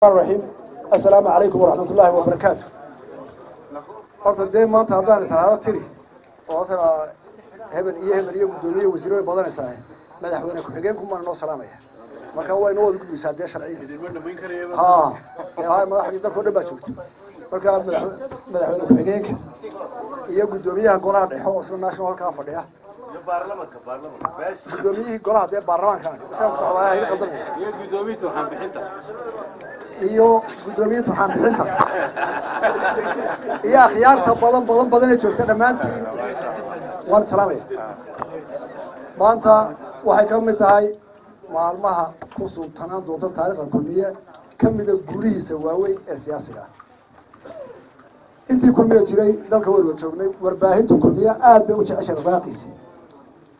الرحيم السلام عليكم ورحمة الله وبركاته. horta dee maanta haddaan ishaado tiri oo hebel iyo gudoomiye wasiiro ay badanaysaa madaxweyne ku-xigeenku ma noo salaamaya marka waa inoo wada gudbisaa dee sharciga madaxdii dalka oo dhan baa joogta marka madaxweyne ku-xigeenka iyo gudoomiyaha golaha dhexe oo isla national halkaa fadhiya gudoomiyihii golaha dee baarlamaanka iyo gudoomiyihii waxaan bixinta iyo akhyaarta badan ee joogta dhammaantiin waan salaamaya maanta waxay ka mid tahay maalmaha ku sultanaan doonta taariikhda kulmiye ka mida gurihiisa waaweyn ee siyaasiga intii kulmiye jiray dalka waynu joognay warbaahinta kulmiye aad bay u jeceshay raaqiisa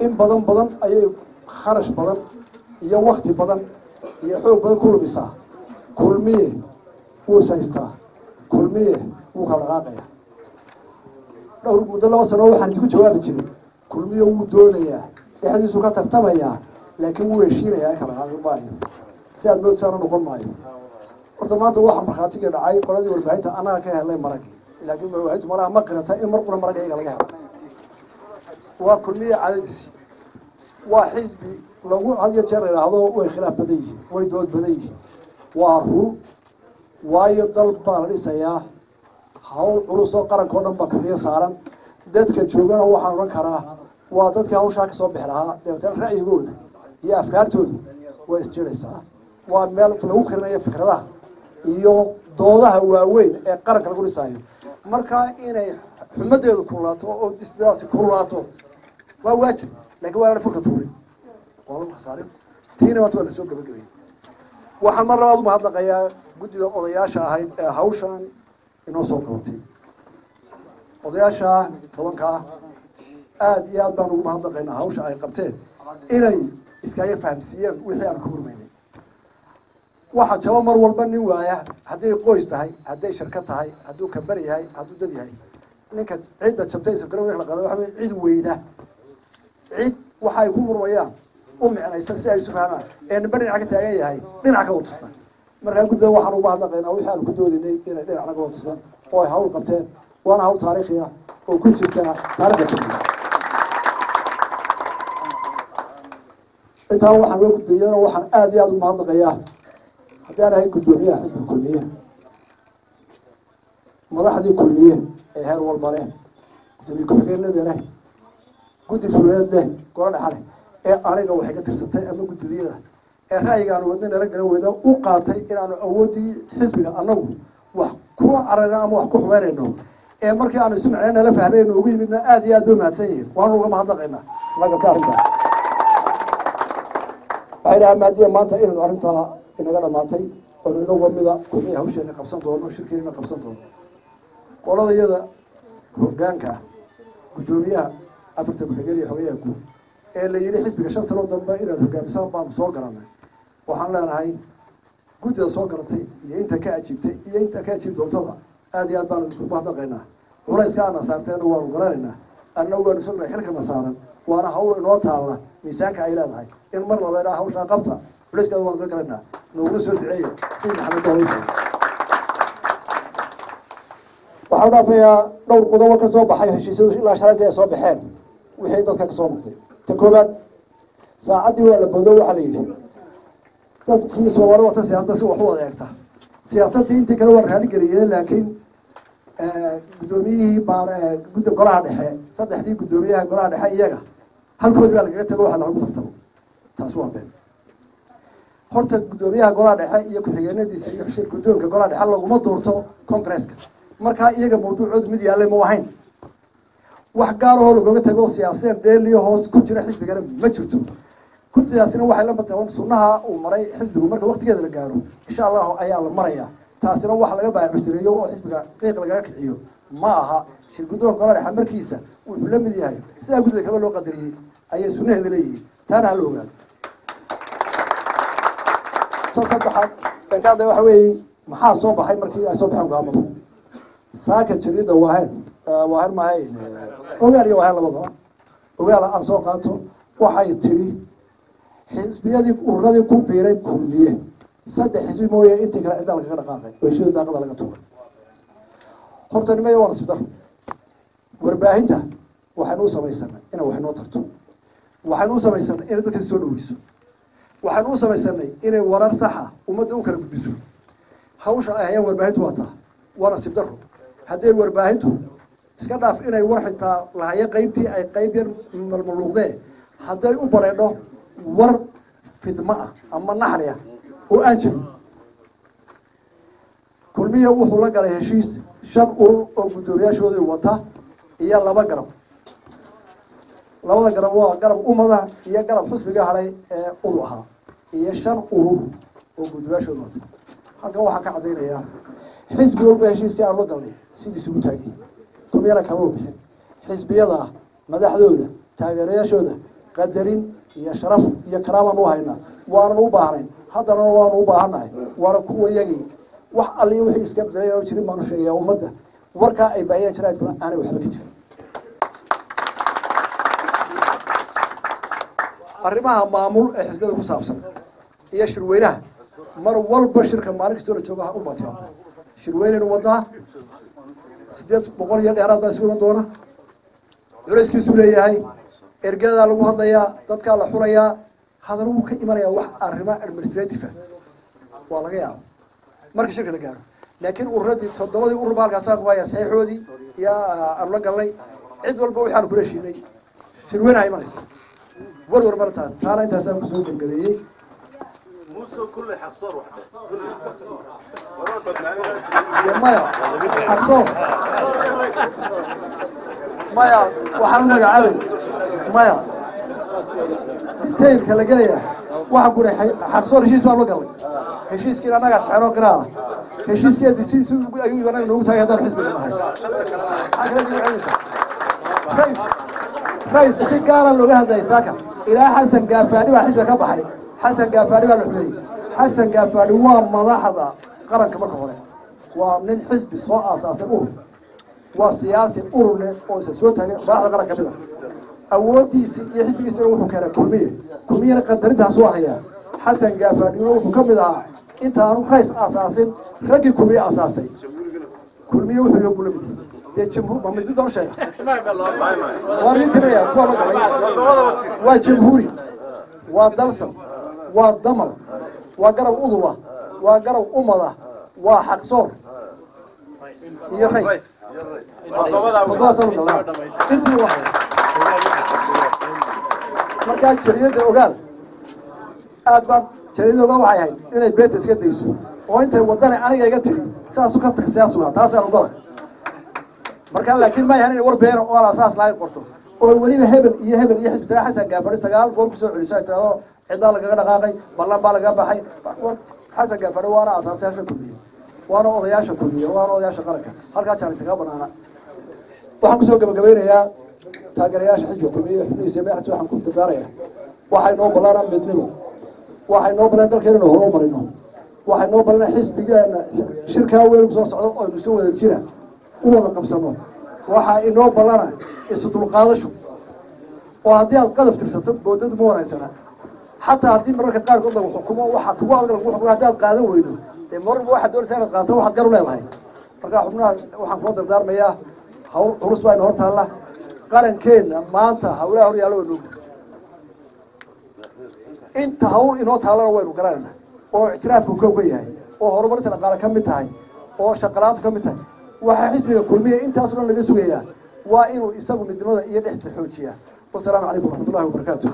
in badan ayay kharash badan iyo waqti badan iyo xoog badan ku lumisaa kulmiye wuu saystaa kulmiye wuu kala dhaqaaqaya dhowr muddo 2 sano waxaan idinku jawaabi jiray kulmiye wuu doonayaa dhexdiisu ka tartamayaa laakiin wuu heshiinayaa kala dhaqaaqi maayo si aad moodsaana noqon maayo horta maanta waxaa markhaatiga dhacay qoladii warbaahinta annaga ka helay maragii laakiin warbaahintu malaha ma qirata in mar qura maragayga laga helo waa kulmiye cadadiisi waa xisbi lagu had iyo jeer yidhaahdo way khilaaf badan yihiin way dood badan yihiin waa run waayo dal baa la dhisayaa hawl culus oo qarankao dhan baa kaliya saaran dadka joogana waxaan odhan karaa waa dadkii hawshaa ka soo bixi lahaa dabeetana ra'yigooda iyo afkaartooda way isjiraysaa waa meel lagu karinayo fikradaha iyo doodaha waaweyn ee qaranka lagu dhisaayo markaa inay xumadeedu kululaato oo sidaasi kululaato waa waajib laakiin waa furka tuuray waa lagu khasaarin tiina maanta waa la soo gabagabeeyey waxaan mar labaad umahadnaqayaa guddida odayaasha ahayd ee hawshan inoo soo qabatay odayaasha 10 aad iyo aad baan ugu mahadnaqaynaa hawsha ay qabteen inay iskaga fahamsiiyeen wixii aan ku murmaynay waxa jaba mar walba nin waaya hadday qoys tahay hadday shirkad tahay hadduu kabar yahay hadduu dad yahay ninka cidda jabtaysa kale la qaado waxa weeye cid weyda cid waxa ay ku murmayaan u micnaysan si ay isu fahmaan ee ninba dhinaca ka taagan yahay dhinaca ka wadtusan markaa guddida waxaan ugu mahadnaqaynaa wixii aan ku doodinay inay dhinac naga wadtusan oo ay hawl qabteen waana hawl taariikhi ah oo ku jirta taariikhda kulmiye intaa waxaan uga gudbiyana waxaan aad iyo aad ugu mahadnaqayaa haddii aan ahay guddoomiyaha xisbiga kulmiye madaxdii kulmiye ee heer walba leh gudoomiye ku-xigeenada leh guddi fuleed leh gola dhexa leh ee aniga waxay ka tirsatay ama guddidiyada ee ra'yigaanu wadna nala garan weyda u qaatay inaanu awoodii xisbiga annagu wax ku cararna ama wax ku xumeynayno ee markii aanu isu macnayna la fahmayno ugu yimidna aad iyo aad bay mahadsan yihiin waanu uga mahadnaqaynaa lagabta arrintaa waxay dhahaa maadiya maanta inaynu arrintaa inaga dhamaatay oo inagoo mida kulmiye hawsheena qabsan doono shirkeena qabsan doono qolada iyada hoggaanka guddoomiyaha afarta ku-xigeen iyo xogayaha guud ee la yidhi xisbiga 5 sano dambe inaad hoggaamisaan baanu soo garanay waxaan leenahay guddida soo garatay iyo inta ka ajiibtay iyo inta ka ajiib doontaba aad iyo aad baanu ku mahadnaqaynaa culayska aana saarteena waanu garanaynaa annagu waanu sognahay xilkana saaran waana hawl inoo taalla miisaanka ay leedahay in mar laba idhaa hawshaa qabta culayskaada waanu ka garanaynaa noogula soo duceeya sida maxamed daaweysa waxaan dhaafayaa dhowr qodobo ka soo baxay heshiisyadu ilaa shalayta ay soo baxeen wixii dadka ka soo noqday ta koobaad saacaddii waa la bodo waxaa la yidhi dadkii Soomaali wata siyaasadda si wax u wada eegta siyaasaddii intii kale waa raali geliyeen laakiin guddoomiyihii gudda golaha dhexe saddexdii guddoomiyaha golaha dhexe iyaga halkoodii baa lagaga tago waxa lagu tartamo taas waa been horta guddoomiyaha golaha dhexe iyo ku-xigeenadiisa iyo shir guddoonka golaha dhexe laguma doorto kongresska markaa iyaga mawduucoodu mid yaallay ma ahayn wax gaar oo lagooga tago siyaaseen dheeliyo hoos ku jira xisbigana ma jirto guddidaasina waxay la mataban sunnaha uu maray xisbigu marka waqtigeeda la gaaro insha Allah ayaa la maraya taasina wax laga baaciyo oo xisbiga qiiq laga kiciyo ma aha shir guddoonka golaha dhexe markiisa wuxuu la mid yahay sida guddida kale loo qadariyay ayay sunnaheeda leeyihiin taana la ogaado sasabaxad tankaada waxa weeye maxaa soo baxay markii ay soo baxeen go'aamada saaka jirida wahan mahay ogaal iyo wahan labadaba ogaal aan soo qaato waxay tiri xisbiyadii ururadii ku biiray kulmiye saddex xisbi mooye intii kale cidda lagaga dhaqaaqay oo heshiida daaqada laga tuuray horta nimaya waa nasiib daro warbaahinta waxaynu u samaysanay inay wax noo tarto waxaynu u samaysanay inay dadka soo dhaweyso waxaynu u samaysanay inay warar saxa ummadda u kala gudbiso hawsha ay hayaan warbaahintu waa taa waa nasiib daro haddii warbaahintu iska dhaaf inay war xitaa lahayo qaybtii ay qayb yar malmaluuqdee hadday u bareedho war fidma ah ama naxri ah oo aan jirin kulmiya wuxuu la galay heshiis 5 urur oo guddoomiyaashoodii wata iyo 2 garab labada garab waa garab ummada iyo garab xusbiga haray ee uu ahaa iyo 5 urur oo guddoomiyaashooda wata halkan waxaa ka cadaynayaa xisbi walba heshiiskii aan la galnay sidiisa u taagay kumiyana kama bixin xisbiyada madaxdooda taageerayaashooda qadarin iyo sharaf iyo karaama noo hayna waana u baahnayn haddana waana u baahanahay waana kuwa yagii wax alli wixii iska bedelay oo jirin baan sheegay ummadda warka ay baayeen jiraadkuna aanay waxba ka jirin arrimaha maamul ee xisbiyada ku saabsan iyo shirweynaha mar walba shirka maalin kasta la joogo u baatiyaata shirweynaynu wadaa 800 iyo dheeraad baa isugu doona culayskiisu leeyahay ergada lagu hadlayaa dadka la xulayaa hadal uu ka imanaya wax arrimo administrative waa laga yaabo markii shirka la gaaro laakiin ururadii 7 urur halkaas aan waaya saxiixoodii ya aan la galnay cid walba waxaan ku leeshinay shirweynaha imanaysa war martaa taala intaas aan ku soo gabagabeeyay موسى كل حصار وحده يا مايا حصار مايا وحنا قاعدين مايا تيل كلا جايه waxaan ku leeyahay xaqsoor heshiis baa loo galay heshiiskii anaga saxaro qiraara heshiiskii disiis ayuu anaga noogu taagay hadaan xisbiga nahay rays si gaara looga hadlay saaka ilaa xasan gaafaani baa xisbiga ka baxay xasan gaafaani baa la xulay xasan gaafaani waa madaxda qaranka marka hore waa nin xisbi soo aasaasay waa siyaasi ururne oo soo taagay madaxda qaranka mida awoodiisi iyo xisbigiisa wuxuu keenay kulmiyana qadarintaas waa hayaa xasan gaafaani wuxuu ka mid ahaa inta aanu rays aasaasin raggii kulmiye aasaasay kulmiye wuxuu iyo gulmi dee jamhuur ma mid doon sheegay waa nintireeya kuwa la galay waa jamhuuri waa dalsan waa damal waa garab uduba waa garab ummada waa xaqsoor iyo rays intii waxay markaa jariyada ogaal aad baan jariyada waxay ahayd inay beeta iska dayso oo intay wadana aniga iga tiri saas u ka tagsiyaasuha taas aan uga markaa laakiin ma yahay in war beero oo asaas lahayn qorto oo waliba hebel iyo xisbiga xasan gaafari 9 gool ku soo celisay tirado cid laga dhaqaaqay ballan baa laga baxay xasan gaafari waana aasaasayaasha kulmiye waana odayaasha qaranka halka jaaris ka banaana waxaan ku soo gabagabeynayaa taageerayaasha xisbiga kulmiye xubnihiisa baaxad waxaan ku taageerayaa waxay noo balaaran midnimo waxay noo balan dalkeena hore u marino waxay noo balan xisbigeena shirka weyn ku soo socdo oo aynu soo wada jira u wada qabsano waxa inoo balana isu dulqaadasho oo haddii aad qadaf tirsato boodadu ma wanaagsanaa xataa haddii mararka qaarkood lagu xukumo waxa kugu adag lagu xukumo haddii aad qaadan weydo dee marba waxaad doonaysaa inaad qaato waxaad gar u leedahay markaa xubnaha waxaan kula dardaarmayaa hawl culus baa ina hor taalla qarankeena maanta hawlaha hor yaalla waa noogu inta hawl inoo taallana waynu garanayna oo ictiraafku kow ka yahay oo horumarinta dhaqaale ka mid tahay oo shaqalaantu ka mid tahay waxaa xisbiga kulmiye intaas dhan laga sugayaa waa inuu isagu midnimada iyo dhexda xoojiyaa wasalaamu calaykum waraxmatullahi wabarakaatuh